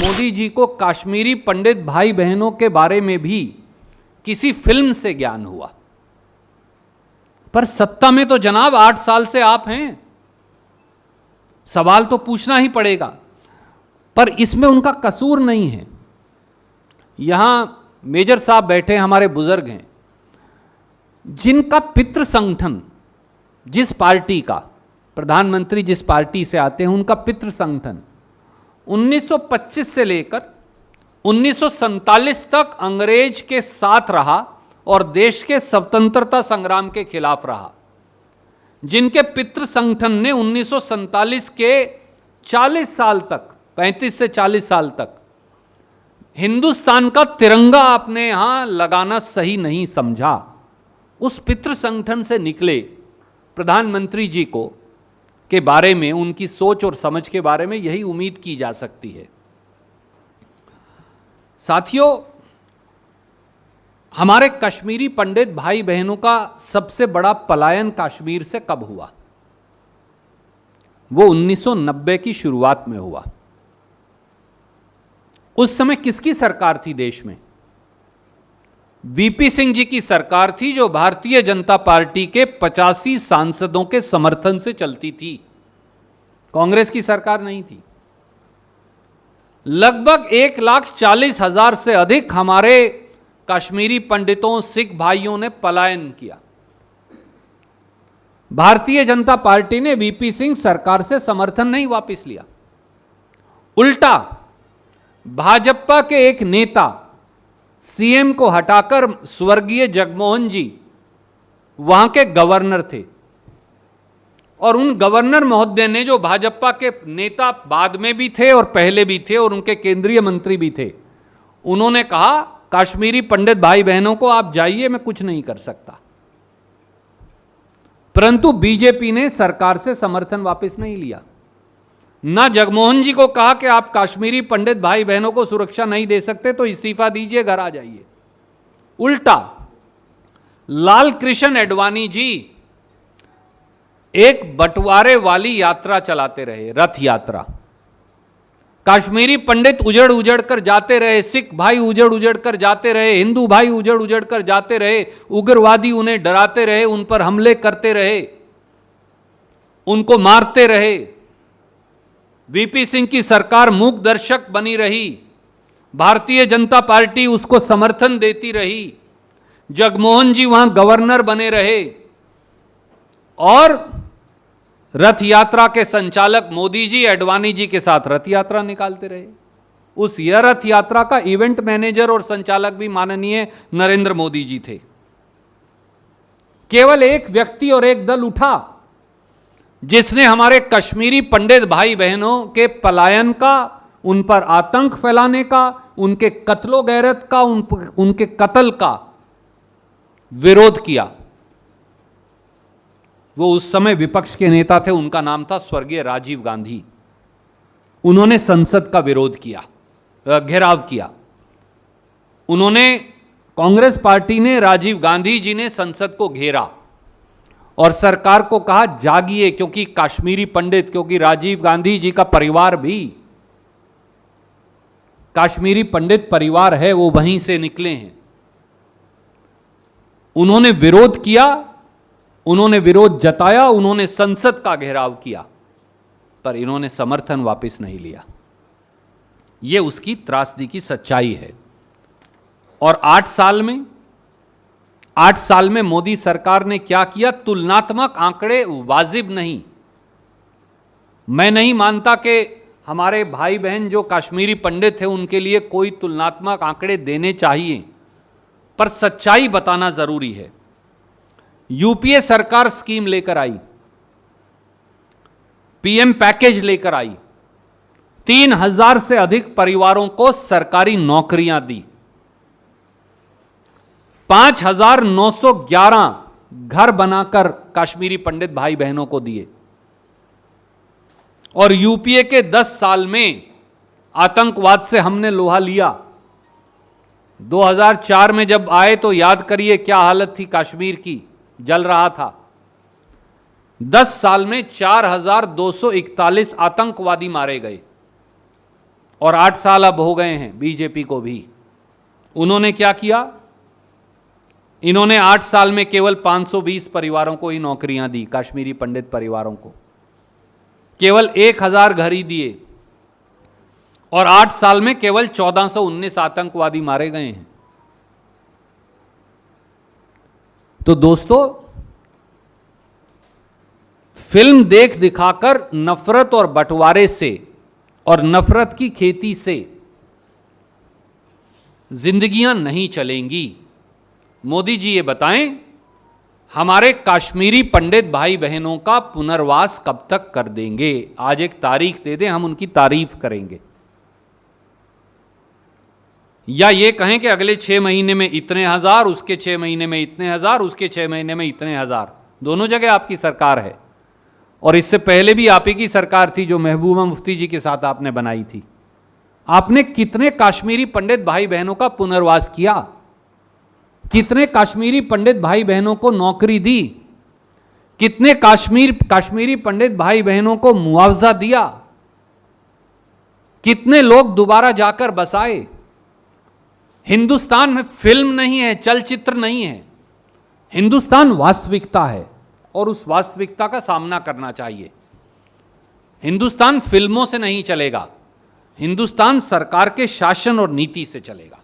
मोदी जी को कश्मीरी पंडित भाई बहनों के बारे में भी किसी फिल्म से ज्ञान हुआ, पर सत्ता में तो जनाब 8 साल से आप हैं, सवाल तो पूछना ही पड़ेगा। पर इसमें उनका कसूर नहीं है। यहां मेजर साहब बैठे हमारे बुजुर्ग हैं, जिनका पितृ संगठन जिस पार्टी का, प्रधानमंत्री जिस पार्टी से आते हैं उनका पितृ संगठन 1925 से लेकर 1947 तक अंग्रेज के साथ रहा और देश के स्वतंत्रता संग्राम के खिलाफ रहा, जिनके पितृ संगठन ने 1947 के 40 साल तक, 35 से 40 साल तक हिंदुस्तान का तिरंगा अपने यहां लगाना सही नहीं समझा, उस पितृ संगठन से निकले प्रधानमंत्री जी को के बारे में, उनकी सोच और समझ के बारे में यही उम्मीद की जा सकती है। साथियों, हमारे कश्मीरी पंडित भाई बहनों का सबसे बड़ा पलायन कश्मीर से कब हुआ? वो 1990 की शुरुआत में हुआ। उस समय किसकी सरकार थी देश में? वीपी सिंह जी की सरकार थी, जो भारतीय जनता पार्टी के 85 सांसदों के समर्थन से चलती थी, कांग्रेस की सरकार नहीं थी। लगभग 1,40,000 से अधिक हमारे कश्मीरी पंडितों, सिख भाइयों ने पलायन किया। भारतीय जनता पार्टी ने वीपी सिंह सरकार से समर्थन नहीं वापस लिया, उल्टा भाजपा के एक नेता सीएम को हटाकर स्वर्गीय जगमोहन जी वहां के गवर्नर थे, और उन गवर्नर महोदय ने, जो भाजपा के नेता बाद में भी थे और पहले भी थे और उनके केंद्रीय मंत्री भी थे, उन्होंने कहा कश्मीरी पंडित भाई बहनों को आप जाइए, मैं कुछ नहीं कर सकता। परंतु बीजेपी ने सरकार से समर्थन वापस नहीं लिया। ना जगमोहन जी को कहा कि आप कश्मीरी पंडित भाई बहनों को सुरक्षा नहीं दे सकते तो इस्तीफा दीजिए, घर आ जाइए। उल्टा लाल कृष्ण एडवाणी जी एक बंटवारे वाली यात्रा चलाते रहे, रथ यात्रा। कश्मीरी पंडित उजड़ उजड़ कर जाते रहे, सिख भाई उजड़ उजड़ कर जाते रहे, हिंदू भाई उजड़ उजड़ कर जाते रहे, उग्रवादी उन्हें डराते रहे, उन पर हमले करते रहे, उनको मारते रहे। वीपी सिंह की सरकार मूक दर्शक बनी रही, भारतीय जनता पार्टी उसको समर्थन देती रही, जगमोहन जी वहां गवर्नर बने रहे, और रथ यात्रा के संचालक मोदी जी एडवाणी जी के साथ रथ यात्रा निकालते रहे। उस रथ यात्रा का इवेंट मैनेजर और संचालक भी माननीय नरेंद्र मोदी जी थे। केवल एक व्यक्ति और एक दल उठा जिसने हमारे कश्मीरी पंडित भाई बहनों के पलायन का, उन पर आतंक फैलाने का, उनके कत्लो गैरत का, उनके कत्ल का विरोध किया। वो उस समय विपक्ष के नेता थे, उनका नाम था स्वर्गीय राजीव गांधी। उन्होंने संसद का विरोध किया, घेराव किया। उन्होंने, कांग्रेस पार्टी ने, राजीव गांधी जी ने संसद को घेरा और सरकार को कहा जागिए, क्योंकि कश्मीरी पंडित, क्योंकि राजीव गांधी जी का परिवार भी कश्मीरी पंडित परिवार है, वो वहीं से निकले हैं। उन्होंने विरोध किया, उन्होंने विरोध जताया, उन्होंने संसद का घेराव किया, पर इन्होंने समर्थन वापस नहीं लिया। यह उसकी त्रासदी की सच्चाई है। और 8 साल में मोदी सरकार ने क्या किया? तुलनात्मक आंकड़े वाजिब नहीं। मैं नहीं मानता कि हमारे भाई बहन जो कश्मीरी पंडित थे उनके लिए कोई तुलनात्मक आंकड़े देने चाहिए, पर सच्चाई बताना जरूरी है। यूपीए सरकार स्कीम लेकर आई, पीएम पैकेज लेकर आई, 3,000 से अधिक परिवारों को सरकारी नौकरियां दी, 5,911 घर बनाकर कश्मीरी पंडित भाई बहनों को दिए। और यूपीए के 10 साल में आतंकवाद से हमने लोहा लिया। 2004 में जब आए तो याद करिए क्या हालत थी कश्मीर की, जल रहा था। 10 साल में 4,241 आतंकवादी मारे गए और 8 साल अब हो गए हैं बीजेपी को भी। उन्होंने क्या किया? इन्होंने 8 साल में केवल 520 परिवारों को ही नौकरियां दी, कश्मीरी पंडित परिवारों को। केवल 1000 घर ही दिए और 8 साल में केवल 1419 आतंकवादी मारे गए हैं। तो दोस्तों, फिल्म देख दिखाकर नफरत और बंटवारे से और नफरत की खेती से जिंदगियां नहीं चलेंगी। मोदी जी ये बताएं, हमारे कश्मीरी पंडित भाई बहनों का पुनर्वास कब तक कर देंगे? आज एक तारीख दे दें, हम उनकी तारीफ करेंगे। या ये कहें कि अगले 6 महीने में इतने हजार, उसके 6 महीने में इतने हजार, उसके 6 महीने में इतने हजार। दोनों जगह आपकी सरकार है और इससे पहले भी आप ही की सरकार थी जो महबूबा मुफ्ती जी के साथ आपने बनाई थी। आपने कितने कश्मीरी पंडित भाई बहनों का पुनर्वास किया? कितने कश्मीरी पंडित भाई बहनों को नौकरी दी? कितने कश्मीरी पंडित भाई बहनों को मुआवजा दिया? कितने लोग दोबारा जाकर बसाए? हिंदुस्तान में फिल्म नहीं है, चलचित्र नहीं है, हिंदुस्तान वास्तविकता है और उस वास्तविकता का सामना करना चाहिए। हिंदुस्तान फिल्मों से नहीं चलेगा, हिंदुस्तान सरकार के शासन और नीति से चलेगा।